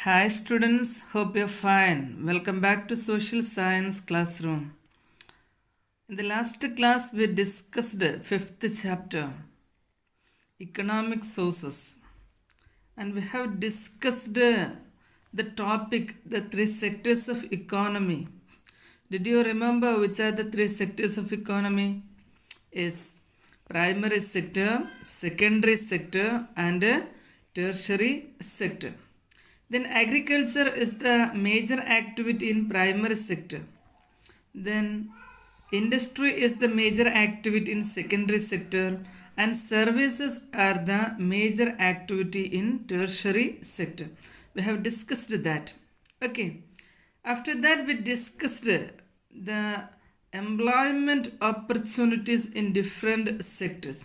Hi students, hope you're fine. Welcome back to Social Science Classroom. In the last class we discussed fifth chapter, Economic Sources, and we have discussed the topic, the three sectors of economy. Did you remember which are the three sectors of economy? Yes, primary sector, secondary sector and tertiary sector. Then agriculture is the major activity in primary sector. Then industry is the major activity in secondary sector, and services are the major activity in tertiary sector. We have discussed that. Okay. After that we discussed the employment opportunities in different sectors.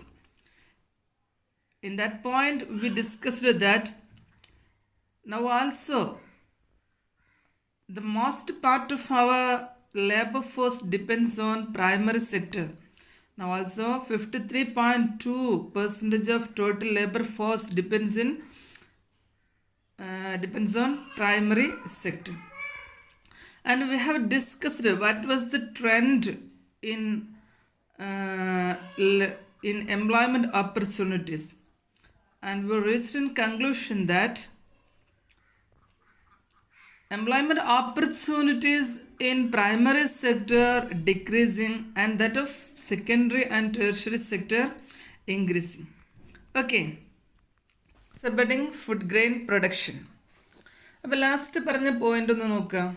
In that point we discussed that now also the most part of our labor force depends on primary sector. Now also 53.2% of total labor force depends on primary sector. And we have discussed what was the trend in employment opportunities, and we reached in conclusion that employment opportunities in primary sector decreasing and that of secondary and tertiary sector increasing. Okay. Supporting food grain production. അപ്പോൾ last പറഞ്ഞ point ഒന്ന് നോക്കാം.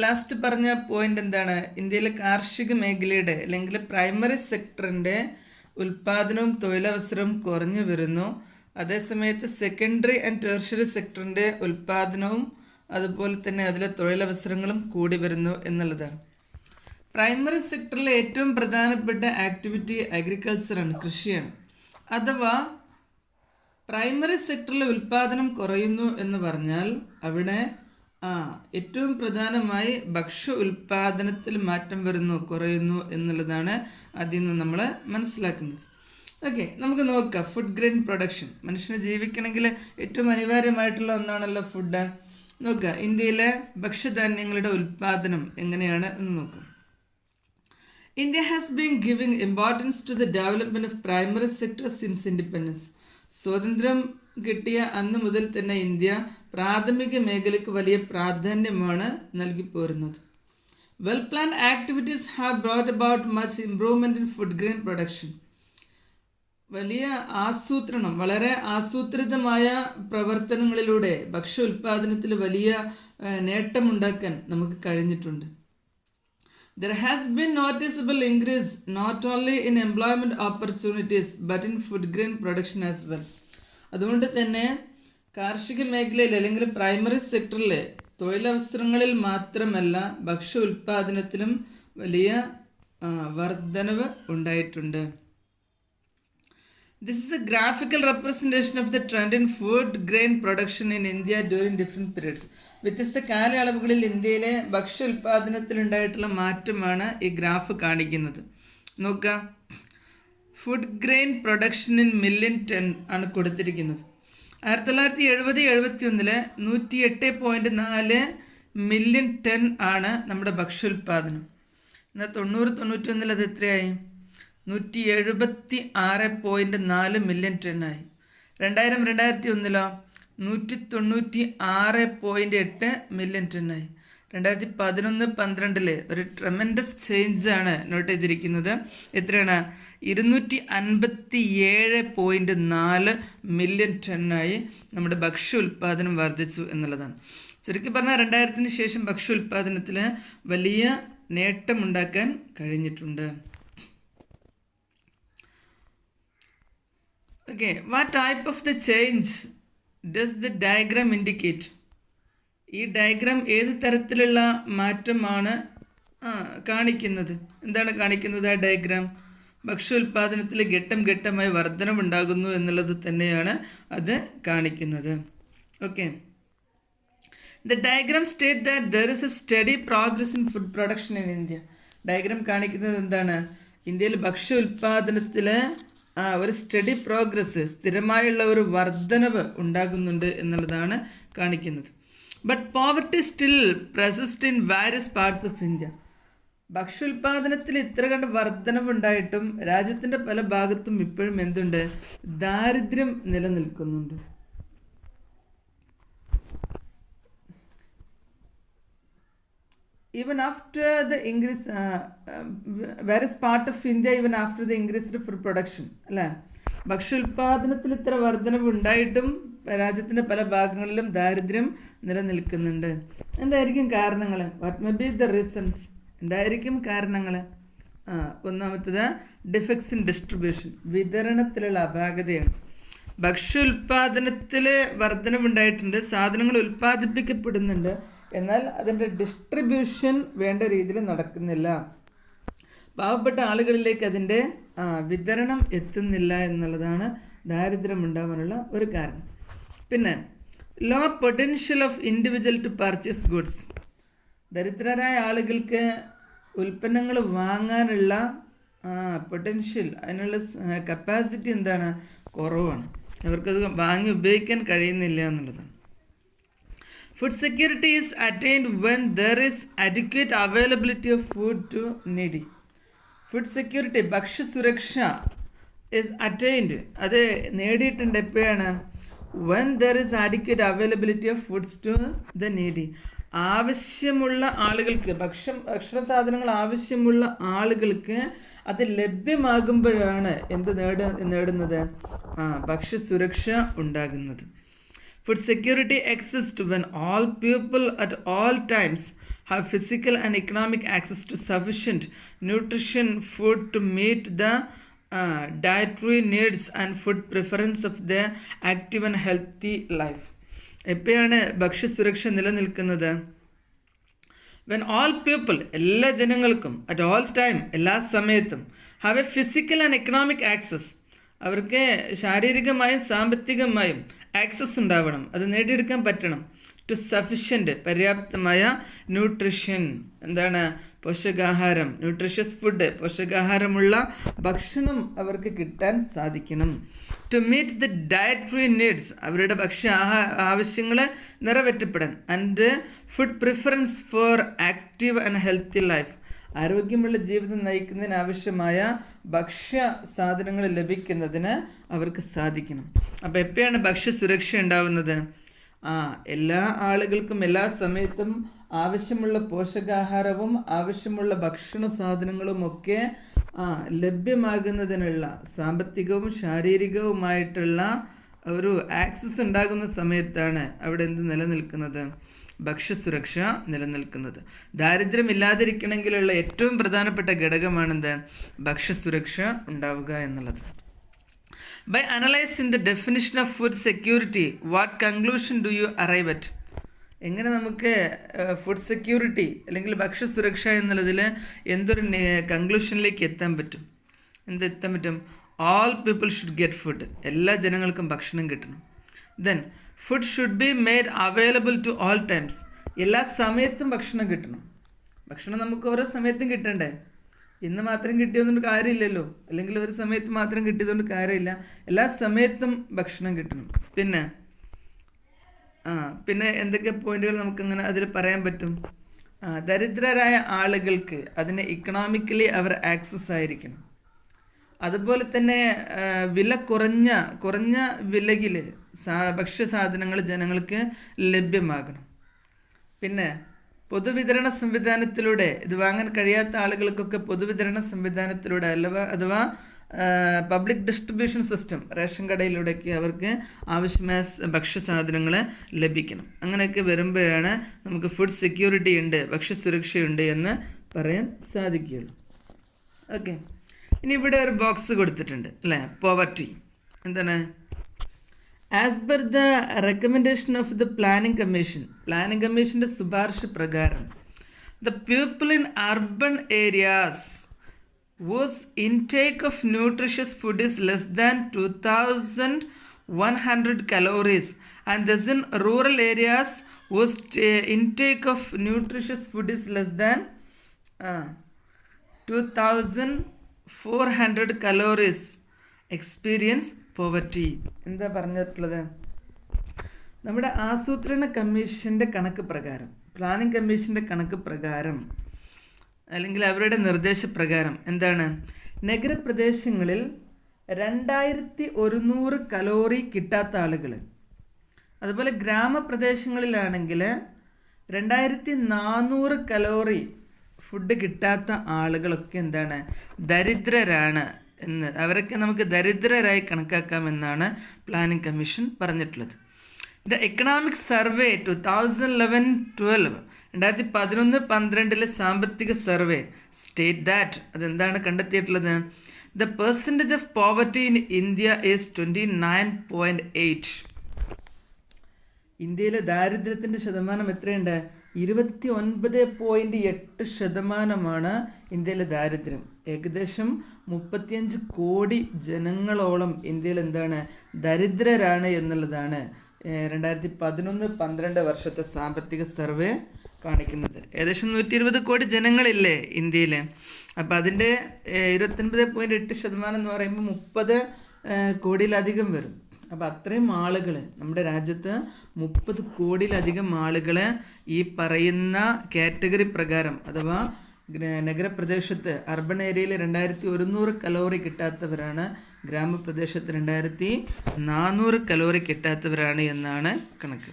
Last പറഞ്ഞ point എന്താണ്? ഇന്ത്യയിലെ കാർഷിക മേഖലയുടെ അല്ലെങ്കിൽ പ്രൈമറി സെക്ടറിൻ്റെ ഉൽപ്പാദനവും തൊഴിലവസരവും കുറഞ്ഞു വരുന്നു. അതേസമയത്ത് സെക്കൻഡറി ആൻഡ് ടെർഷ്യറി സെക്ടറിൻ്റെ ഉൽപ്പാദനവും അതുപോലെ തന്നെ അതിലെ തൊഴിലവസരങ്ങളും കൂടി വരുന്നു എന്നുള്ളതാണ്. പ്രൈമറി സെക്ടറിലെ ഏറ്റവും പ്രധാനപ്പെട്ട ആക്ടിവിറ്റി അഗ്രികൾച്ചറാണ്, കൃഷിയാണ്. അഥവാ പ്രൈമറി സെക്ടറിലെ ഉൽപ്പാദനം കുറയുന്നു എന്ന് പറഞ്ഞാൽ അവിടെ ഏറ്റവും പ്രധാനമായി ഭക്ഷ്യ ഉൽപ്പാദനത്തിൽ മാറ്റം വരുന്നു, കുറയുന്നു എന്നുള്ളതാണ് അതിൽ നിന്ന് നമ്മൾ മനസ്സിലാക്കുന്നത്. ഓക്കെ, നമുക്ക് നോക്കാം. Food grain production. മനുഷ്യന് ജീവിക്കണമെങ്കിൽ ഏറ്റവും അനിവാര്യമായിട്ടുള്ള ഒന്നാണല്ലോ ഫുഡ്. നോക്കുക, ഇന്ത്യയിലെ ഭക്ഷ്യധാന്യങ്ങളുടെ ഉൽപ്പാദനം എങ്ങനെയാണ് എന്ന് നോക്കാം. India has been giving importance to the development of primary sector since independence. സ്വാതന്ത്ര്യം കിട്ടിയ അന്ന് മുതൽ തന്നെ ഇന്ത്യ പ്രാഥമിക മേഖലയ്ക്ക് വലിയ പ്രാധാന്യമാണ് നൽകി പോരുന്നത്. Well planned activities have brought about much improvement in food grain production. വലിയ ആസൂത്രണം, വളരെ ആസൂത്രിതമായ പ്രവർത്തനങ്ങളിലൂടെ ഭക്ഷ്യ ഉൽപ്പാദനത്തിൽ വലിയ നേട്ടമുണ്ടാക്കാൻ നമുക്ക് കഴിഞ്ഞിട്ടുണ്ട്. There has been noticeable increase not only in employment opportunities but in food grain production as well. അതുകൊണ്ട് തന്നെ കാർഷിക മേഖലയിൽ അല്ലെങ്കിൽ പ്രൈമറി സെക്ടറിലെ തൊഴിലവസരങ്ങളിൽ മാത്രമല്ല ഭക്ഷ്യ ഉൽപ്പാദനത്തിലും വലിയ വർധനവ് ഉണ്ടായിട്ടുണ്ട്. This is a graphical representation of the trend in food grain production in India during different periods. വ്യത്യസ്ത കാലയളവുകളിൽ ഇന്ത്യയിലെ ഭക്ഷ്യ ഉൽപ്പാദനത്തിലുണ്ടായിട്ടുള്ള മാറ്റമാണ് ഈ ഗ്രാഫ് കാണിക്കുന്നത്. നോക്കുക, food grain production in million ton ആണ് കൊടുത്തിരിക്കുന്നത്. 1970-71 108.4 മില്യൺ ടൺ ആണ് നമ്മുടെ ഭക്ഷ്യോൽപാദനം. എന്നാൽ 90-91 അത് എത്രയായി? 176.4 മില്യൺ ടണ്ണായി. 2000-2001 196.8 മില്യൺ ടണ്ണായി. 2011-12 ഒരു ട്രെമൻഡസ് ചേഞ്ചാണ് നോട്ട് ചെയ്തിരിക്കുന്നത്. എത്രയാണ്? 257.4 മില്യൺ ടണ്ണായി നമ്മുടെ ഭക്ഷ്യ ഉൽപ്പാദനം വർദ്ധിച്ചു എന്നുള്ളതാണ്. ചുരുക്കി പറഞ്ഞാൽ 2000-ന് ശേഷം ഭക്ഷ്യ ഉൽപ്പാദനത്തിൽ വലിയ നേട്ടമുണ്ടാക്കാൻ കഴിഞ്ഞിട്ടുണ്ട്. Okay, what type of the change does the diagram indicate? ഈ ഡയഗ്രാം ഏത് തരത്തിലുള്ള മാറ്റമാണ് കാണിക്കുന്നത്? എന്താണ് കാണിക്കുന്നത് ആ ഡയഗ്രാം? ഭക്ഷ്യോൽപാദനത്തിൽ ഘട്ടം ഘട്ടമായി വർധനവുണ്ടാകുന്നു എന്നുള്ളത് തന്നെയാണ് അത് കാണിക്കുന്നത്. Okay, the diagram state that there is A study progress in food production in India. Diagram കാണിക്കുന്നത് എന്താണ്? ഇന്ത്യയിൽ ഭക്ഷ്യ ഉൽപാദനത്തിൽ ഒരു സ്റ്റഡി പ്രോഗ്രസ്, സ്ഥിരമായുള്ള ഒരു വർധനവ് ഉണ്ടാകുന്നുണ്ട് എന്നുള്ളതാണ് കാണിക്കുന്നത്. But poverty still persist in various parts of India. ഭക്ഷ്യോൽപാദനത്തിൽ ഇത്ര കണ്ട് വർധനവുണ്ടായിട്ടും രാജ്യത്തിൻ്റെ പല ഭാഗത്തും ഇപ്പോഴും എന്തുണ്ട്? ദാരിദ്ര്യം നിലനിൽക്കുന്നുണ്ട്. Even after the increase, various part of India, even after the increased food production, അല്ലേ, ഭക്ഷ്യോൽപാദനത്തിൽ ഇത്ര വർധനവ് ഉണ്ടായിട്ടും രാജ്യത്തിൻ്റെ പല ഭാഗങ്ങളിലും ദാരിദ്ര്യം നിലനിൽക്കുന്നുണ്ട്. എന്തായിരിക്കും കാരണങ്ങൾ? What may be the reasons? എന്തായിരിക്കും കാരണങ്ങൾ? ഒന്നാമത്തത് ഡിഫക്ട്സ് ഇൻ ഡിസ്ട്രിബ്യൂഷൻ, വിതരണത്തിലുള്ള അപാകതയാണ്. ഭക്ഷ്യോൽപാദനത്തിൽ വർധനവുണ്ടായിട്ടുണ്ട്, സാധനങ്ങൾ ഉൽപ്പാദിപ്പിക്കപ്പെടുന്നുണ്ട്, എന്നാൽ അതിൻ്റെ ഡിസ്ട്രിബ്യൂഷൻ വേണ്ട രീതിയിൽ നടക്കുന്നില്ല. പാവപ്പെട്ട ആളുകളിലേക്ക് അതിൻ്റെ വിതരണം എത്തുന്നില്ല എന്നുള്ളതാണ് ദാരിദ്ര്യം ഉണ്ടാവാനുള്ള ഒരു കാരണം. പിന്നെ low potential of individual to purchase goods. ദരിദ്രരായ ആളുകൾക്ക് ഉൽപ്പന്നങ്ങൾ വാങ്ങാനുള്ള പൊട്ടൻഷ്യൽ, അതിനുള്ള കപ്പാസിറ്റി എന്താണ്? കുറവാണ്. അവർക്കത് വാങ്ങി ഉപയോഗിക്കാൻ കഴിയുന്നില്ല എന്നുള്ളതാണ്. Food security is attained when there is adequate availability of food to needy. Food security, ഭക്ഷ്യസുരക്ഷ is attained, അത് നേടിയിട്ടുണ്ട് എപ്പോഴാണ്? when there is adequate availability of foods to the needy. ആവശ്യമുള്ള ആളുകൾക്ക് ഭക്ഷണ സാധനങ്ങൾ ആവശ്യമുള്ള ആളുകൾക്ക് അത് ലഭ്യമാകുമ്പോഴാണ് എന്ത് നേടുന്നത്? ഭക്ഷ്യസുരക്ഷ ഉണ്ടാകുന്നത്. Food security exists when all people at all times have physical and economic access to sufficient nutrition food to meet the dietary needs and food preference of their active and healthy life. എപ്പോഴാണ് ഭക്ഷ്യസുരക്ഷ നിലനിൽക്കുന്നത്? when all people, എല്ലാ ജനങ്ങൾക്കും at all time, എല്ലാ സമയത്തും have a physical and economic access, അവർക്ക് ശാരീരികമായും സാമ്പത്തികമായും ആക്സസ് ഉണ്ടാവണം, അത് നേടിയെടുക്കാൻ പറ്റണം. ടു സഫിഷ്യൻ്റ്, പര്യാപ്തമായ ന്യൂട്രിഷൻ, എന്താണ്? പോഷകാഹാരം, ന്യൂട്രിഷ്യസ് ഫുഡ്, പോഷകാഹാരമുള്ള ഭക്ഷണം അവർക്ക് കിട്ടാൻ സാധിക്കണം. To meet the dietary needs, അവരുടെ ഭക്ഷ്യ ആവശ്യങ്ങൾ നിറവേറ്റപ്പെടാൻ. And food preference for active and healthy life, ആരോഗ്യമുള്ള ജീവിതം നയിക്കുന്നതിന് ആവശ്യമായ ഭക്ഷ്യ സാധനങ്ങൾ ലഭിക്കുന്നതിന് അവർക്ക് സാധിക്കണം. അപ്പോൾ എപ്പോഴാണ് ഭക്ഷ്യസുരക്ഷ ഉണ്ടാവുന്നത്? എല്ലാ ആളുകൾക്കും എല്ലാ സമയത്തും ആവശ്യമുള്ള പോഷകാഹാരവും ആവശ്യമുള്ള ഭക്ഷണ സാധനങ്ങളും ഒക്കെ ലഭ്യമാകുന്നതിനുള്ള സാമ്പത്തികവും ശാരീരികവുമായിട്ടുള്ള ഒരു ആക്സസ് ഉണ്ടാകുന്ന സമയത്താണ് അവിടെ എന്ത് നിലനിൽക്കുന്നത്? ഭക്ഷ്യസുരക്ഷ നിലനിൽക്കുന്നത്. ദാരിദ്ര്യം ഇല്ലാതിരിക്കണമെങ്കിലുള്ള ഏറ്റവും പ്രധാനപ്പെട്ട ഘടകമാണെന്ത്? ഭക്ഷ്യസുരക്ഷ ഉണ്ടാവുക എന്നുള്ളത്. By analysing the definition of food security, what conclusion do you arrive at? എങ്ങനെ നമുക്ക് ഫുഡ് സെക്യൂരിറ്റി അല്ലെങ്കിൽ ഭക്ഷ്യസുരക്ഷ എന്നുള്ളതിൽ എന്തൊരു കൺക്ലൂഷനിലേക്ക് എത്താൻ പറ്റും? എന്തെത്താൻ പറ്റും? All people should get food, എല്ലാ ജനങ്ങൾക്കും ഭക്ഷണം കിട്ടണം. Then food should be made available to all times, എല്ലാ സമയത്തും ഭക്ഷണം കിട്ടണം. ഭക്ഷണം നമുക്ക് ഓരോ സമയത്തും കിട്ടണ്ടേ? ഇന്ന് മാത്രം കിട്ടിയതുകൊണ്ട് കാര്യമില്ലല്ലോ, അല്ലെങ്കിൽ ഒരു സമയത്ത് മാത്രം കിട്ടിയതുകൊണ്ട് കാര്യമില്ല. എല്ലാ സമയത്തും ഭക്ഷണം കിട്ടണം. പിന്നെ എന്തൊക്കെ പോയിന്റുകൾ നമുക്കങ്ങനെ അതിൽ പറയാൻ പറ്റും? ദരിദ്രരായ ആളുകൾക്ക് അതിന് ഇക്കണോമിക്കലി അവർ ആക്സസ് ആയിരിക്കണം. അതുപോലെ തന്നെ വില കുറഞ്ഞ വിലയിൽ ഭക്ഷ്യസാധനങ്ങൾ ജനങ്ങൾക്ക് ലഭ്യമാകണം. പിന്നെ പൊതുവിതരണ സംവിധാനത്തിലൂടെ, ഇത് വാങ്ങാൻ കഴിയാത്ത ആളുകൾക്കൊക്കെ പൊതുവിതരണ സംവിധാനത്തിലൂടെ അഥവാ പബ്ലിക് ഡിസ്ട്രിബ്യൂഷൻ സിസ്റ്റം, റേഷൻ കടയിലൂടെയൊക്കെ അവർക്ക് ആവശ്യമായ ഭക്ഷ്യസാധനങ്ങൾ ലഭിക്കണം. അങ്ങനെയൊക്കെ വരുമ്പോഴാണ് നമുക്ക് ഫുഡ് സെക്യൂരിറ്റി ഉണ്ട്, ഭക്ഷ്യസുരക്ഷയുണ്ട് എന്ന് പറയാൻ സാധിക്കുകയുള്ളൂ. ഓക്കെ, ഇനി ഇവിടെ ഒരു ബോക്സ് കൊടുത്തിട്ടുണ്ട് അല്ലേ? പോവർട്ടി എന്താണ്? As per the recommendation of the planning കമ്മീഷൻ്റെ ശുപാർശ പ്രകാരം the people in urban areas whose intake of nutritious food is less than 2100 calories, and thus in rural areas whose intake of nutritious food is less than 2400 calories experience poverty. എന്താ പറഞ്ഞിട്ടുള്ളത്? നമ്മുടെ ആസൂത്രണ കമ്മീഷൻ്റെ കണക്ക് പ്രകാരം, പ്ലാനിംഗ് കമ്മീഷൻ്റെ കണക്ക് പ്രകാരം അല്ലെങ്കിൽ അവരുടെ നിർദ്ദേശപ്രകാരം എന്താണ്, നഗരപ്രദേശങ്ങളിൽ 2100 കലോറി കിട്ടാത്ത ആളുകൾ, അതുപോലെ ഗ്രാമപ്രദേശങ്ങളിലാണെങ്കിൽ 2400 കലോറി ഫുഡ് കിട്ടാത്ത ആളുകളൊക്കെ എന്താണ്, ദരിദ്രരാണ് എന്ന്, അവരൊക്കെ നമുക്ക് ദരിദ്രരായി കണക്കാക്കാമെന്നാണ് പ്ലാനിംഗ് കമ്മീഷൻ പറഞ്ഞിട്ടുള്ളത്. ദ എക്കണോമിക് സർവേ 2011-12 2011-12 സാമ്പത്തിക സർവേ സ്റ്റേറ്റ് ദാറ്റ്, അതെന്താണ് കണ്ടെത്തിയിട്ടുള്ളത്, the percentage of poverty in India is 29.8. ഇന്ത്യയിലെ ദാരിദ്ര്യത്തിൻ്റെ ശതമാനം എത്രയുണ്ട്, 29.8% ഇന്ത്യയിലെ ദാരിദ്ര്യം. ഏകദേശം 35 കോടി ജനങ്ങളോളം ഇന്ത്യയിൽ എന്താണ്, ദരിദ്രരാണ് എന്നുള്ളതാണ് 2011-12 വർഷത്തെ സാമ്പത്തിക സർവേ കാണിക്കുന്നത്. ഏകദേശം 120 കോടി ജനങ്ങളില്ലേ ഇന്ത്യയിൽ. അപ്പോൾ അതിൻ്റെ 29.8% എന്ന് പറയുമ്പോൾ 30 കോടിയിലധികം വരും. അപ്പോൾ അത്രയും ആളുകൾ നമ്മുടെ രാജ്യത്ത് 30 കോടിയിലധികം ആളുകൾ ഈ പറയുന്ന കാറ്റഗറി പ്രകാരം, അഥവാ നഗരപ്രദേശത്ത് അർബൺ ഏരിയയിൽ 2100 കലോറി കിട്ടാത്തവരാണ്, ഗ്രാമപ്രദേശത്ത് 2400 കലോറി കിട്ടാത്തവരാണ് എന്നാണ് കണക്ക്.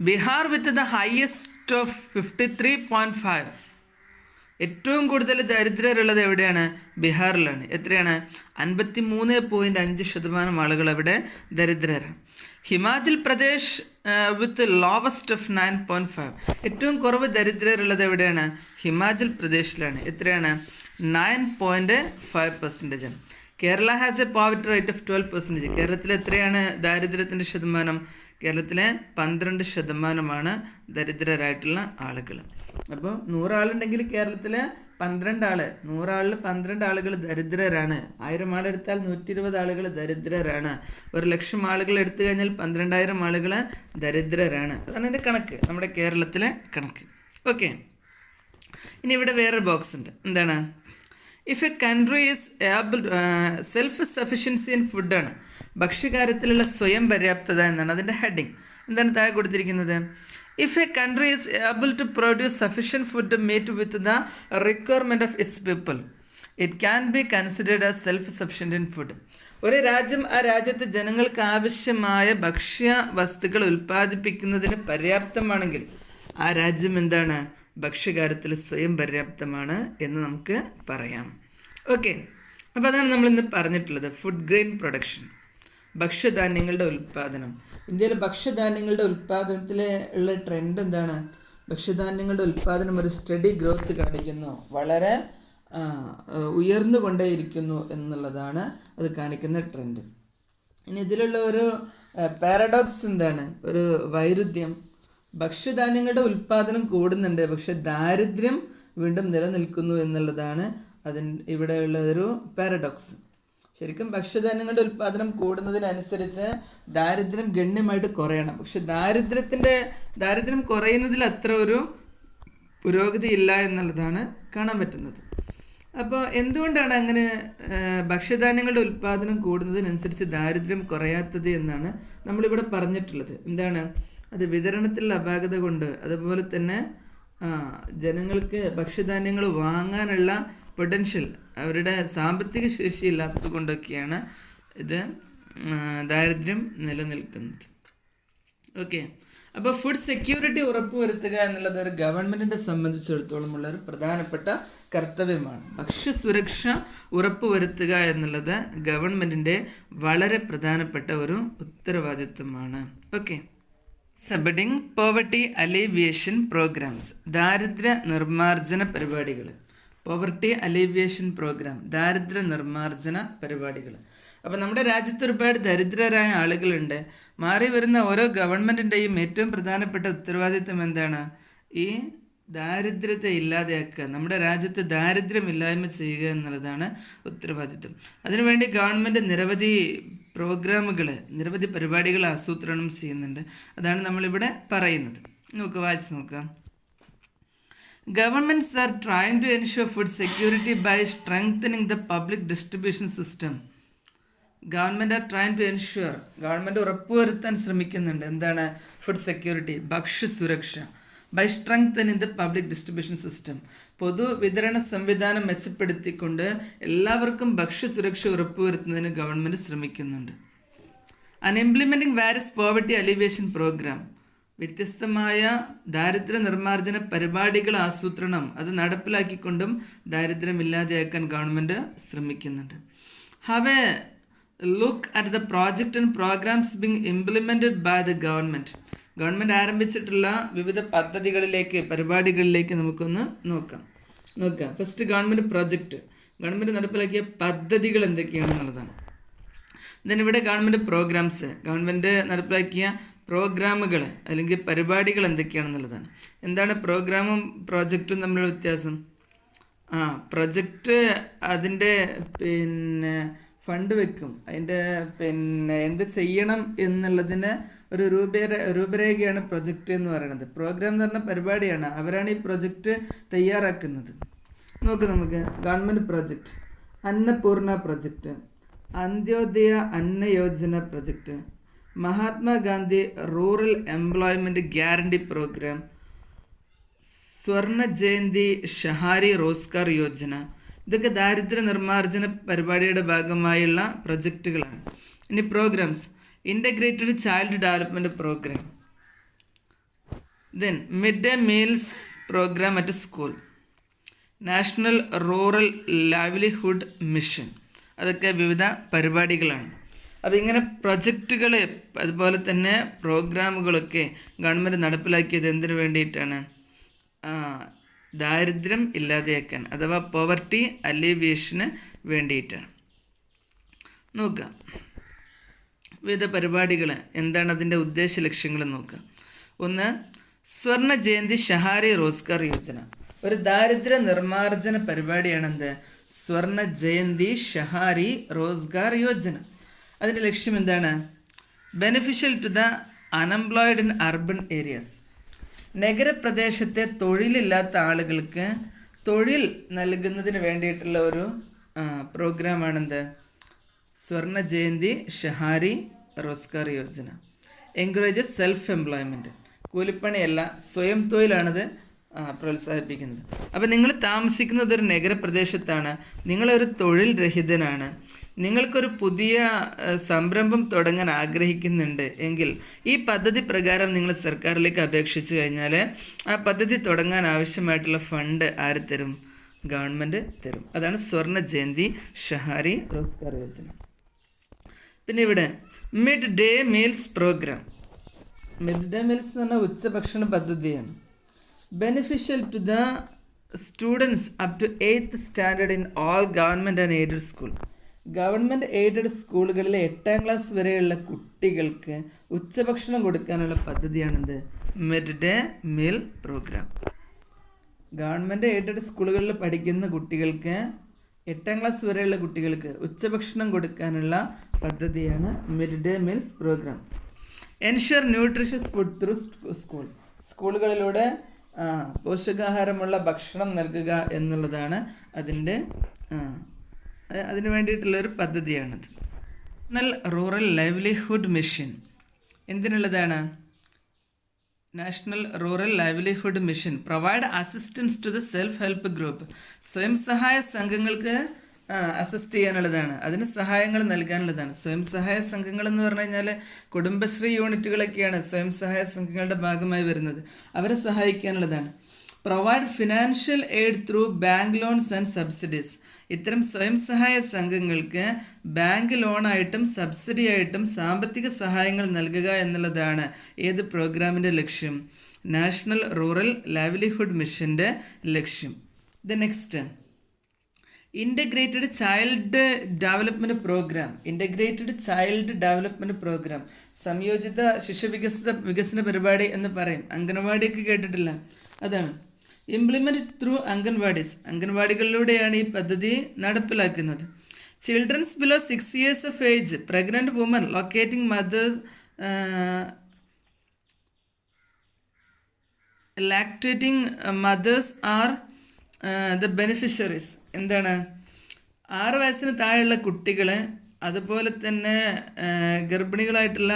Bihar with the highest of 53.5, ഏറ്റവും കൂടുതൽ ദരിദ്രരുള്ളത് എവിടെയാണ്, ബീഹാറിലാണ്. എത്രയാണ്, 53.5% ആളുകൾ അവിടെ ദരിദ്രരാണ്. ഹിമാചൽ പ്രദേശ് വിത്ത് ലോവസ്റ്റ് ഓഫ് 9.5, ഏറ്റവും കുറവ് ദരിദ്രരുള്ളത് എവിടെയാണ്, ഹിമാചൽ പ്രദേശിലാണ്. എത്രയാണ്, 9.5%. Kerala has A poverty rate of 12%. കേരളത്തിൽ എത്രയാണ് ദാരിദ്ര്യത്തിൻ്റെ ശതമാനം, കേരളത്തിലെ 12% ദരിദ്രരായിട്ടുള്ള ആളുകൾ. അപ്പോൾ 100 ആളുണ്ടെങ്കിൽ കേരളത്തിൽ 12 ആൾ, 100 ആളിൽ 12 ആളുകൾ ദരിദ്രരാണ്. 1000 ആളെടുത്താൽ 120 ആളുകൾ ദരിദ്രരാണ്. 100,000 ആളുകൾ എടുത്തു കഴിഞ്ഞാൽ 12,000 ആളുകൾ ദരിദ്രരാണ്. അതാണ് എൻ്റെ കണക്ക്, നമ്മുടെ കേരളത്തിലെ കണക്ക്. ഓക്കെ, ഇനി ഇവിടെ വേറൊരു ബോക്സ് ഉണ്ട്. എന്താണ്, if A country is able, self sufficiency in ഫുഡാണ്, ഭക്ഷ്യകാര്യത്തിലുള്ള സ്വയം പര്യാപ്തത എന്നാണ് അതിൻ്റെ ഹെഡിങ്. എന്താണ് താഴെ കൊടുത്തിരിക്കുന്നത്, if a country is able to produce sufficient food to meet with the requirement of its people, it can be considered as self-sufficient in food. ഒരു രാജ്യം ആ രാജ്യത്തെ ജനങ്ങൾക്ക് ആവശ്യമായ ഭക്ഷ്യ വസ്തുക്കൾ ഉൽപ്പാദിപ്പിക്കുന്നതിന് പര്യാപ്തമാണെങ്കിൽ ആ രാജ്യം എന്താണ്, ഭക്ഷ്യകാര്യത്തിൽ സ്വയം പര്യാപ്തമാണ് എന്ന് നമുക്ക് പറയാം. ഓക്കെ, അപ്പോൾ അതാണ് നമ്മളിന്ന് പറഞ്ഞിട്ടുള്ളത്, ഫുഡ് ഗ്രെയിൻ പ്രൊഡക്ഷൻ, ഭക്ഷ്യധാന്യങ്ങളുടെ ഉൽപ്പാദനം. ഇന്ത്യയിലെ ഭക്ഷ്യധാന്യങ്ങളുടെ ഉൽപ്പാദനത്തിൽ ഉള്ള ട്രെൻഡ് എന്താണ്, ഭക്ഷ്യധാന്യങ്ങളുടെ ഉൽപ്പാദനം ഒരു സ്റ്റഡി ഗ്രോത്ത് കാണിക്കുന്നു, വളരെ ഉയർന്നുകൊണ്ടേയിരിക്കുന്നു എന്നുള്ളതാണ് അത് കാണിക്കുന്ന ട്രെൻഡ്. ഇനി ഇതിലുള്ള ഒരു പാരഡോക്സ് എന്താണ്, ഒരു വൈരുദ്ധ്യം, ഭക്ഷ്യധാന്യങ്ങളുടെ ഉൽപ്പാദനം കൂടുന്നുണ്ട് പക്ഷെ ദാരിദ്ര്യം വീണ്ടും നിലനിൽക്കുന്നു എന്നുള്ളതാണ് ഇവിടെയുള്ള ഒരു പാരഡോക്സ്. ശരിക്കും ഭക്ഷ്യധാന്യങ്ങളുടെ ഉൽപ്പാദനം കൂടുന്നതിനനുസരിച്ച് ദാരിദ്ര്യം ഗണ്യമായിട്ട് കുറയണം. പക്ഷെ ദാരിദ്ര്യം കുറയുന്നതിൽ അത്ര ഒരു പുരോഗതി ഇല്ല എന്നുള്ളതാണ് കാണാൻ പറ്റുന്നത്. അപ്പോൾ എന്തുകൊണ്ടാണ് അങ്ങനെ ഭക്ഷ്യധാന്യങ്ങളുടെ ഉൽപ്പാദനം കൂടുന്നതിനനുസരിച്ച് ദാരിദ്ര്യം കുറയാത്തത് എന്നാണ് നമ്മളിവിടെ പറഞ്ഞിട്ടുള്ളത്. എന്താണ് അത്? വിതരണത്തിലുള്ള അപാകത കൊണ്ട്, അതുപോലെ തന്നെ ജനങ്ങൾക്ക് ഭക്ഷ്യധാന്യങ്ങൾ വാങ്ങാനുള്ള പൊട്ടൻഷ്യൽ, അവരുടെ സാമ്പത്തിക ശേഷി ഇല്ലാത്തത് കൊണ്ടൊക്കെയാണ് ഇത് ദാരിദ്ര്യം നിലനിൽക്കുന്നത്. ഓക്കെ, അപ്പോൾ ഫുഡ് സെക്യൂരിറ്റി ഉറപ്പുവരുത്തുക എന്നുള്ളത് ഒരു ഗവൺമെൻറ്റിനെ സംബന്ധിച്ചിടത്തോളം ഉള്ള ഒരു പ്രധാനപ്പെട്ട കർത്തവ്യമാണ്. ഭക്ഷ്യസുരക്ഷ ഉറപ്പുവരുത്തുക എന്നുള്ളത് ഗവൺമെൻറ്റിൻ്റെ വളരെ പ്രധാനപ്പെട്ട ഒരു ഉത്തരവാദിത്വമാണ്. ഓക്കെ, സബഡിങ് പോവർട്ടി അലീവിയേഷൻ പ്രോഗ്രാംസ്, ദാരിദ്ര്യ നിർമ്മാർജ്ജന പരിപാടികൾ. പോവർട്ടി അലീവിയേഷൻ പ്രോഗ്രാം, ദാരിദ്ര്യ നിർമ്മാർജ്ജന പരിപാടികൾ. അപ്പോൾ നമ്മുടെ രാജ്യത്ത് ഒരുപാട് ദരിദ്രരായ ആളുകളുണ്ട്. മാറി വരുന്ന ഓരോ ഗവൺമെൻറ്റിൻ്റെയും ഏറ്റവും പ്രധാനപ്പെട്ട ഉത്തരവാദിത്വം എന്താണ്? ഈ ദാരിദ്ര്യത്തെ ഇല്ലാതെയാക്കുക, നമ്മുടെ രാജ്യത്ത് ദാരിദ്ര്യമില്ലായ്മ ചെയ്യുക എന്നുള്ളതാണ് ഉത്തരവാദിത്വം. അതിനുവേണ്ടി ഗവൺമെൻറ് നിരവധി പ്രോഗ്രാമുകൾ, നിരവധി പരിപാടികൾ ആസൂത്രണം ചെയ്യുന്നുണ്ട്. അതാണ് നമ്മളിവിടെ പറയുന്നത്. വായിച്ച് നോക്കാം. Governments are trying to ensure food security by strengthening the public distribution system. Government are trying to ensure, government ഉറപ്പുവരുത്താൻ ശ്രമിക്കുന്നുണ്ട് എന്താണ്, ഫുഡ് സെക്യൂരിറ്റി, ഭക്ഷ്യസുരക്ഷ, by strengthening the public distribution system, പൊതുവിതരണ സംവിധാനം മെച്ചപ്പെടുത്തിക്കൊണ്ട് എല്ലാവർക്കും ഭക്ഷ്യസുരക്ഷ ഉറപ്പുവരുത്തുന്നതിന് ഗവൺമെൻറ് ശ്രമിക്കുന്നുണ്ട്. And implementing various poverty alleviation programme, വ്യത്യസ്തമായ ദാരിദ്ര്യ നിർമ്മാർജ്ജന പരിപാടികൾ ആസൂത്രണം അത് നടപ്പിലാക്കിക്കൊണ്ടും ദാരിദ്ര്യം ഇല്ലാതെയാക്കാൻ ഗവൺമെൻറ് ശ്രമിക്കുന്നുണ്ട്. Have a look at the project and programmes being implemented by the government. Government ആരംഭിച്ചിട്ടുള്ള വിവിധ പദ്ധതികളിലേക്ക്, പരിപാടികളിലേക്ക് നമുക്കൊന്ന് നോക്കാം. ഫസ്റ്റ് ഗവൺമെൻറ് പ്രോജക്റ്റ്, ഗവൺമെൻറ് നടപ്പിലാക്കിയ പദ്ധതികൾ എന്തൊക്കെയാണെന്നുള്ളതാണ്. ദെൻ ഇവിടെ ഗവൺമെൻറ് പ്രോഗ്രാംസ്, ഗവൺമെൻറ് നടപ്പിലാക്കിയ പ്രോഗ്രാമുകൾ അല്ലെങ്കിൽ പരിപാടികൾ എന്തൊക്കെയാണെന്നുള്ളതാണ്. എന്താണ് പ്രോഗ്രാമും പ്രോജക്റ്റും തമ്മിലുള്ള വ്യത്യാസം? പ്രൊജക്റ്റ് അതിൻ്റെ ഫണ്ട് വെക്കും, അതിൻ്റെ എന്ത് ചെയ്യണം എന്നുള്ളതിന് ഒരു രൂപരേഖയാണ് പ്രൊജക്റ്റ് എന്ന് പറയുന്നത്. പ്രോഗ്രാം എന്ന് പറഞ്ഞ പരിപാടിയാണ്, അവരാണ് ഈ പ്രൊജക്റ്റ് തയ്യാറാക്കുന്നത്. നമുക്ക് government project, Annapurna project, Antyodaya Anna Yojana project, Mahatma Gandhi rural employment guarantee programme, Swarna Jayanti Shahari Rozgar Yojana. ഇതൊക്കെ ദാരിദ്ര്യ നിർമ്മാർജ്ജന പരിപാടിയുടെ ഭാഗമായുള്ള പ്രൊജക്റ്റുകളാണ്. ഇനി programmes, integrated child development programme, then mid day meals programme at school, national rural livelihood mission. അതൊക്കെ വിവിധ പരിപാടികളാണ്. അപ്പോൾ ഇങ്ങനെ പ്രൊജക്റ്റുകൾ അതുപോലെ തന്നെ പ്രോഗ്രാമുകളൊക്കെ ഗവൺമെൻറ് നടപ്പിലാക്കിയത് എന്തിനു വേണ്ടിയിട്ടാണ്? ദാരിദ്ര്യം ഇല്ലാതെയാക്കാൻ, അഥവാ പോവർട്ടി അലിവിയേഷന് വേണ്ടിയിട്ടാണ്. നോക്കാം വിവിധ പരിപാടികൾ എന്താണ് അതിൻ്റെ ഉദ്ദേശ ലക്ഷ്യങ്ങൾ നോക്കാം. ഒന്ന്, സ്വർണ്ണ ജയന്തി ഷഹാരി റോസ്ഗാർ യോജന, ഒരു ദാരിദ്ര്യ നിർമ്മാർജ്ജന പരിപാടിയാണ് എന്ത്, സ്വർണ്ണ ജയന്തി ഷഹാരി റോസ്ഗാർ യോജന. അതിൻ്റെ ലക്ഷ്യം എന്താണ്? Beneficial to the unemployed in urban areas, നഗരപ്രദേശത്തെ തൊഴിലില്ലാത്ത ആളുകൾക്ക് തൊഴിൽ നൽകുന്നതിന് വേണ്ടിയിട്ടുള്ള ഒരു പ്രോഗ്രാമാണെന്ത്, Swarna Jayanti Shahari Rozgar Yojana. Encourages self employment, കൂലിപ്പണിയല്ല സ്വയം തൊഴിലാണത് പ്രോത്സാഹിപ്പിക്കുന്നത്. അപ്പോൾ നിങ്ങൾ താമസിക്കുന്നത് ഒരു നഗരപ്രദേശത്താണ്, നിങ്ങളൊരു തൊഴിൽ രഹിതനാണ്, നിങ്ങൾക്കൊരു പുതിയ സംരംഭം തുടങ്ങാൻ ആഗ്രഹിക്കുന്നുണ്ട് എങ്കിൽ ഈ പദ്ധതി പ്രകാരം നിങ്ങൾ സർക്കാരിലേക്ക് അപേക്ഷിച്ച് കഴിഞ്ഞാൽ ആ പദ്ധതി തുടങ്ങാൻ ആവശ്യമായിട്ടുള്ള ഫണ്ട് ആര് തരും? ഗവൺമെൻറ് തരും. അതാണ് സ്വർണ്ണ ജയന്തി ഷഹാരി റോസ്ഗാർ യോജന. പിന്നെ ഇവിടെ mid day meals programme, mid day meals എന്ന് പറഞ്ഞാൽ ഉച്ചഭക്ഷണ പദ്ധതിയാണ്. Beneficial to the students up to 8th standard in all government and aided school. Government aided സ്കൂളുകളിലെ 8ാം ക്ലാസ് വരെയുള്ള കുട്ടികൾക്ക് ഉച്ചഭക്ഷണം കൊടുക്കാനുള്ള പദ്ധതിയാണിത്, mid day meal programme. Government aided സ്കൂളുകളിൽ പഠിക്കുന്ന കുട്ടികൾക്ക് 8ാം ക്ലാസ് വരെയുള്ള കുട്ടികൾക്ക് ഉച്ചഭക്ഷണം കൊടുക്കാനുള്ള പദ്ധതിയാണ് mid day meals programme. Ensure nutritious food through school, സ്കൂളുകളിലൂടെ പോഷകാഹാരമുള്ള ഭക്ഷണം നൽകുക എന്നുള്ളതാണ് അതിന് വേണ്ടിയിട്ടുള്ളൊരു പദ്ധതിയാണത്. നാഷണൽ റൂറൽ ലൈവ്ലിഹുഡ് മിഷൻ എന്തിനുള്ളതാണ്? National rural livelihood mission provide assistance to the self help group, സ്വയം സഹായ സംഘങ്ങൾക്ക് അസിസ്റ്റ് ചെയ്യാനുള്ളതാണ്, അതിന് സഹായങ്ങൾ നൽകാനുള്ളതാണ്. സ്വയം സഹായ സംഘങ്ങൾ എന്ന് പറഞ്ഞു കഴിഞ്ഞാൽ കുടുംബശ്രീ യൂണിറ്റുകളൊക്കെയാണ് സ്വയം സഹായ സംഘങ്ങളുടെ ഭാഗമായി വരുന്നത്, അവരെ സഹായിക്കാനുള്ളതാണ്. Provide financial aid through bank loans and subsidies, ഇത്തരം സ്വയം സഹായ സംഘങ്ങൾക്ക് ബാങ്ക് ലോണായിട്ടും സബ്സിഡി ആയിട്ടും സാമ്പത്തിക സഹായങ്ങൾ നൽകുക എന്നുള്ളതാണ് ഏത് പ്രോഗ്രാമിൻ്റെ ലക്ഷ്യം? നാഷണൽ റൂറൽ ലൈവ്ലിഹുഡ് മിഷൻ്റെ ലക്ഷ്യം. The next, integrated child development programme, integrated child development programme, സംയോജിത ശിശു വികസന പരിപാടി എന്ന് പറയും. അംഗനവാടിയൊക്കെ കേട്ടിട്ടില്ല, അതാണ്. ഇംപ്ലിമെൻറ്റ് ത്രൂ അംഗൻവാടീസ്, അംഗൻവാടികളിലൂടെയാണ് ഈ പദ്ധതി നടപ്പിലാക്കുന്നത്. Children's below 6 years of age, pregnant women, lactating mothers, lactating mothers are the beneficiaries. എന്താണ്? 6 വയസ്സിന് താഴെയുള്ള കുട്ടികളെ അതുപോലെ തന്നെ ഗർഭിണികളായിട്ടുള്ള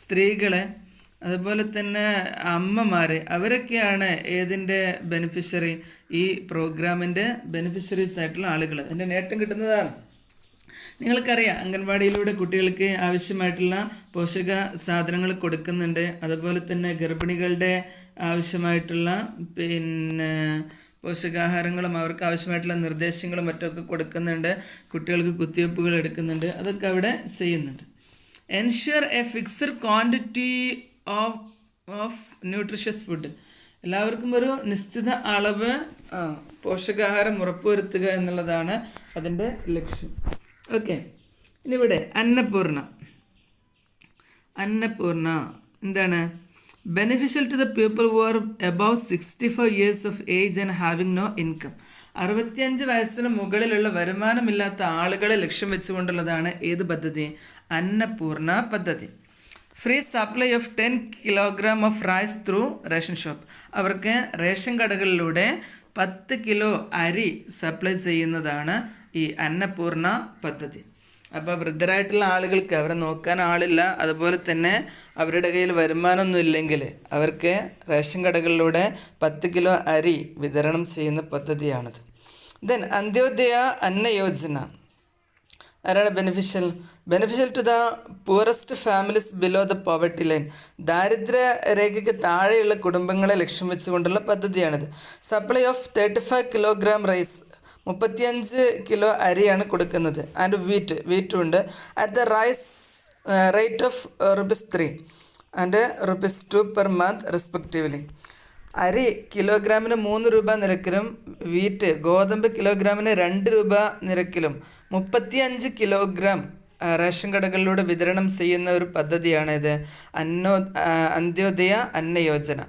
സ്ത്രീകളെ, അതുപോലെ തന്നെ അമ്മമാർ, അവരൊക്കെയാണ് ഏതിൻ്റെ ബെനിഫിഷ്യറി? ഈ പ്രോഗ്രാമിൻ്റെ ബെനിഫിഷ്യറീസ് ആയിട്ടുള്ള ആളുകൾ. അതിൻ്റെ നേട്ടം കിട്ടുന്നതാണ്. നിങ്ങൾക്കറിയാം, അംഗൻവാടിയിലൂടെ കുട്ടികൾക്ക് ആവശ്യമായിട്ടുള്ള പോഷക സാധനങ്ങൾ കൊടുക്കുന്നുണ്ട്. അതുപോലെ തന്നെ ഗർഭിണികളുടെ ആവശ്യമായിട്ടുള്ള പോഷകാഹാരങ്ങളും അവർക്ക് ആവശ്യമായിട്ടുള്ള നിർദ്ദേശങ്ങളും മറ്റൊക്കെ കൊടുക്കുന്നുണ്ട്. കുട്ടികൾക്ക് കുത്തിവയ്പ്പുകൾ എടുക്കുന്നുണ്ട്. അതൊക്കെ അവിടെ ചെയ്യുന്നുണ്ട്. Ensure A fixed quantity of nutritious food. എല്ലാവർക്കും ഒരു നിശ്ചിത അളവ് പോഷകാഹാരം ഉറപ്പുവരുത്തുക എന്നുള്ളതാണ് അതിൻ്റെ ലക്ഷ്യം. ഓക്കെ, ഇനി ഇവിടെ അന്നപൂർണ എന്താണ്? Beneficial to the people who are above 65 years of age and having no income. 65 വയസ്സിന് മുകളിലുള്ള വരുമാനമില്ലാത്ത ആളുകളെ ലക്ഷ്യം വെച്ചുകൊണ്ടുള്ളതാണ് ഏത് പദ്ധതി? അന്നപൂർണ പദ്ധതി. Free supply of 10 kilogram of rice through ration shop. അവർക്ക് റേഷൻ കടകളിലൂടെ 10 കിലോ അരി സപ്ലൈ ചെയ്യുന്നതാണ് ഈ അന്നപൂർണ പദ്ധതി. അപ്പോൾ വൃദ്ധരായിട്ടുള്ള ആളുകൾക്ക് അവരെ നോക്കാൻ ആളില്ല, അതുപോലെ തന്നെ അവരുടെ കയ്യിൽ വരുമാനമൊന്നും ഇല്ലെങ്കിൽ അവർക്ക് റേഷൻ കടകളിലൂടെ 10 കിലോ അരി വിതരണം ചെയ്യുന്ന പദ്ധതിയാണിത്. ദെൻ അന്ത്യോദയ അന്ന യോജന. ആരാണ് beneficial to the poorest families below the poverty line. ദാരിദ്ര്യ രേഖയ്ക്ക് താഴെയുള്ള കുടുംബങ്ങളെ ലക്ഷ്യം വെച്ചുകൊണ്ടുള്ള പദ്ധതിയാണിത്. Supply of 35 kilogram rice. 35 kilo അരിയാണ് കൊടുക്കുന്നത്. ആൻഡ് വീറ്റും ഉണ്ട്. At the rice rate of ₹3 and ₹2 per month respectively. അരി കിലോഗ്രാമിന് 3 രൂപ നിരക്കിലും വീറ്റ് ഗോതമ്പ് കിലോഗ്രാമിന് 2 രൂപ നിരക്കിലും 35 കിലോഗ്രാം റേഷൻ കടകളിലൂടെ വിതരണം ചെയ്യുന്ന ഒരു പദ്ധതിയാണിത് അന്ത്യോദയ അന്ന യോജന.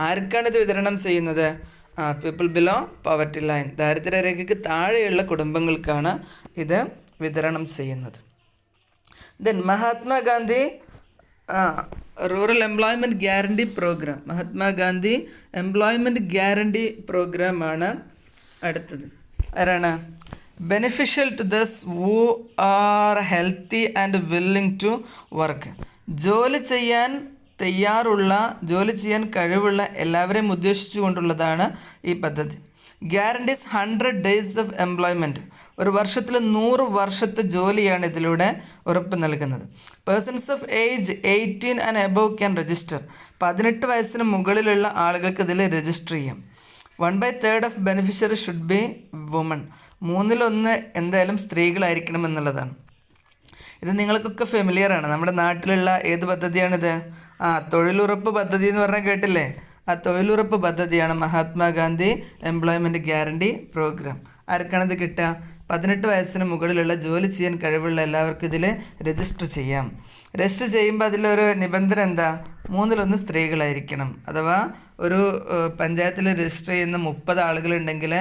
ആർക്കാണിത് വിതരണം ചെയ്യുന്നത്? People below poverty line. ദാരിദ്ര്യരേഖയ്ക്ക് താഴെയുള്ള കുടുംബങ്ങൾക്കാണ് ഇത് വിതരണം ചെയ്യുന്നത്. Then Mahatma Gandhi rural employment guarantee programme. Mahatma Gandhi employment guarantee പ്രോഗ്രാമാണ് അടുത്തത്. ആരാണ്? Beneficial to those who are healthy and willing to work. ജോലി ചെയ്യാൻ കഴിവുള്ള എല്ലാവരെയും ഉദ്ദേശിച്ചു കൊണ്ടുള്ളതാണ് ഈ പദ്ധതി. Guarantees 100 days of employment. ഒരു വർഷത്തിൽ 100 വർഷത്തെ ജോലിയാണ് ഇതിലൂടെ ഉറപ്പ് നൽകുന്നത്. Persons of age 18 and above can register. 18 വയസ്സിന് മുകളിലുള്ള ആളുകൾക്ക് ഇതിൽ രജിസ്റ്റർ ചെയ്യാം. 1/3 of beneficiary should be woman. 1/3 എന്തായാലും സ്ത്രീകളായിരിക്കണം എന്നുള്ളതാണ്. ഇത് നിങ്ങൾക്കൊക്കെ ഫെമിലിയറാണ്. നമ്മുടെ നാട്ടിലുള്ള ഏത് പദ്ധതിയാണിത്? തൊഴിലുറപ്പ് പദ്ധതി എന്ന് പറഞ്ഞാൽ കേട്ടില്ലേ? ആ തൊഴിലുറപ്പ് പദ്ധതിയാണ് മഹാത്മാഗാന്ധി എംപ്ലോയ്മെൻറ്റ് ഗ്യാരണ്ടി പ്രോഗ്രാം. ആർക്കാണിത് കിട്ടുക? 18 വയസ്സിന് മുകളിലുള്ള ജോലി ചെയ്യാൻ കഴിവുള്ള എല്ലാവർക്കും ഇതിൽ രജിസ്റ്റർ ചെയ്യാം. രജിസ്റ്റർ ചെയ്യുമ്പോൾ അതിലൊരു നിബന്ധന എന്താ? 1/3 സ്ത്രീകളായിരിക്കണം. അഥവാ ഒരു പഞ്ചായത്തിൽ രജിസ്റ്റർ ചെയ്യുന്ന 30 ആളുകളുണ്ടെങ്കിൽ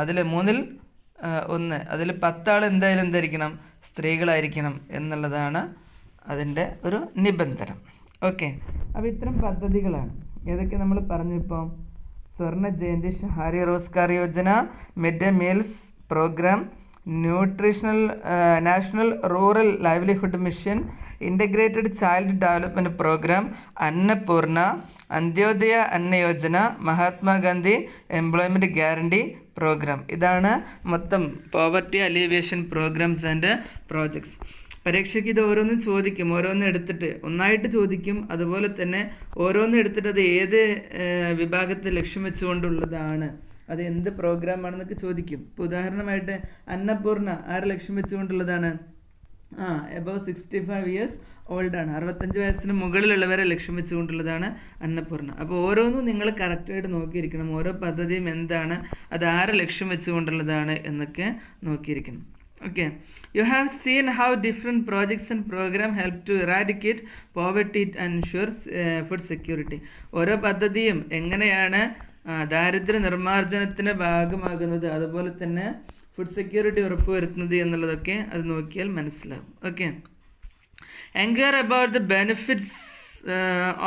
അതിൽ 1/3 അതിൽ 10 ആൾ എന്തായാലും എന്തായിരിക്കണം? സ്ത്രീകളായിരിക്കണം എന്നുള്ളതാണ് അതിൻ്റെ ഒരു നിബന്ധന. ഓക്കെ, അപ്പോൾ ഇത്തരം പദ്ധതികളാണ്. ഏതൊക്കെ നമ്മൾ പറഞ്ഞു? ഇപ്പോൾ Swarna Jayanti Shahari Rozgar Yojana, mid day meals programme, national rural livelihood mission, integrated child development programme, Annapurna, Antyodaya Anna Yojana, Mahatma Gandhi employment guarantee programme. ഇതാണ് മൊത്തം poverty alleviation programmes and projects. പരീക്ഷയ്ക്ക് ഇത് ഓരോന്നും ചോദിക്കും. ഓരോന്നും എടുത്തിട്ട് ഒന്നായിട്ട് ചോദിക്കും. അതുപോലെ തന്നെ ഓരോന്നും എടുത്തിട്ട് അത് ഏത് വിഭാഗത്തെ ലക്ഷ്യം വെച്ചുകൊണ്ടുള്ളതാണ്, അത് എന്ത് പ്രോഗ്രാമാണെന്നൊക്കെ ചോദിക്കും. ഇപ്പോൾ ഉദാഹരണമായിട്ട് അന്നപൂർണ ആരെ ലക്ഷ്യം വെച്ചുകൊണ്ടുള്ളതാണ്? Above 65 years ഓൾഡാണ്. 65 വയസ്സിന് മുകളിലുള്ളവരെ ലക്ഷ്യം വെച്ചുകൊണ്ടുള്ളതാണ് അന്നപൂർണ. അപ്പോൾ ഓരോന്നും നിങ്ങൾ കറക്റ്റായിട്ട് നോക്കിയിരിക്കണം. ഓരോ പദ്ധതിയും എന്താണ്, അത് ആരെ ലക്ഷ്യം വെച്ചുകൊണ്ടുള്ളതാണ് എന്നൊക്കെ നോക്കിയിരിക്കണം. Okay, you have seen how different projects and program help to eradicate poverty and ensure food security. ഓരോ പദ്ധതിയും എങ്ങനെയാണ് ദാരിദ്ര്യ നിർമ്മാർജ്ജനത്തിന് ഭാഗമാകുന്നത്, അതുപോലെ തന്നെ ഫുഡ് സെക്യൂരിറ്റി ഉറപ്പുവരുത്തുന്നത് എന്നുള്ളതൊക്കെ അത് നോക്കിയാൽ മനസ്സിലാവും. Okay, enquire about the benefits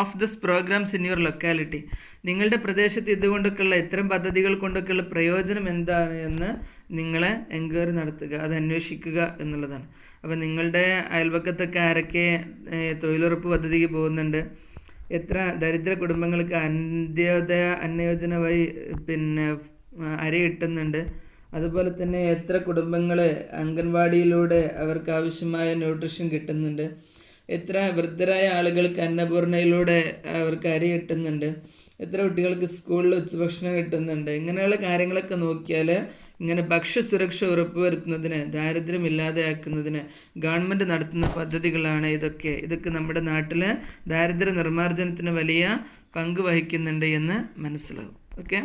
of this programmes in your locality. നിങ്ങളുടെ പ്രദേശത്ത് ഇതുകൊണ്ടൊക്കെയുള്ള ഇത്തരം പദ്ധതികൾ കൊണ്ടൊക്കെയുള്ള പ്രയോജനം എന്താണ് എന്ന് നിങ്ങളെ എൻക്വയറി നടത്തുക, അത് അന്വേഷിക്കുക എന്നുള്ളതാണ്. അപ്പോൾ നിങ്ങളുടെ അയൽപക്കത്തൊക്കെ ആരൊക്കെ തൊഴിലുറപ്പ് പദ്ധതിക്ക് പോകുന്നുണ്ട്, എത്ര ദരിദ്ര കുടുംബങ്ങൾക്ക് അന്ത്യോദയ അന്നയോജന വഴി അരി കിട്ടുന്നുണ്ട്, അതുപോലെ തന്നെ എത്ര കുടുംബങ്ങൾ അംഗൻവാടിയിലൂടെ അവർക്ക് ആവശ്യമായ ന്യൂട്രീഷൻ കിട്ടുന്നുണ്ട്, എത്ര വൃദ്ധരായ ആളുകൾക്ക് അന്നപൂർണയിലൂടെ അവർക്ക് അരി കിട്ടുന്നുണ്ട്, എത്ര കുട്ടികൾക്ക് സ്കൂളിൽ ഉച്ചഭക്ഷണം കിട്ടുന്നുണ്ട്. ഇങ്ങനെയുള്ള കാര്യങ്ങളൊക്കെ നോക്കിയാൽ ഇങ്ങനെ ഭക്ഷ്യസുരക്ഷ ഉറപ്പുവരുത്തുന്നതിന്, ദാരിദ്ര്യം ഇല്ലാതെയാക്കുന്നതിന് ഗവൺമെൻറ് നടത്തുന്ന പദ്ധതികളാണ് ഇതൊക്കെ. ഇതൊക്കെ നമ്മുടെ നാട്ടിൽ ദാരിദ്ര്യ നിർമ്മാർജ്ജനത്തിന് വലിയ പങ്ക് വഹിക്കുന്നുണ്ട് എന്ന് മനസ്സിലാവും. ഓക്കെ.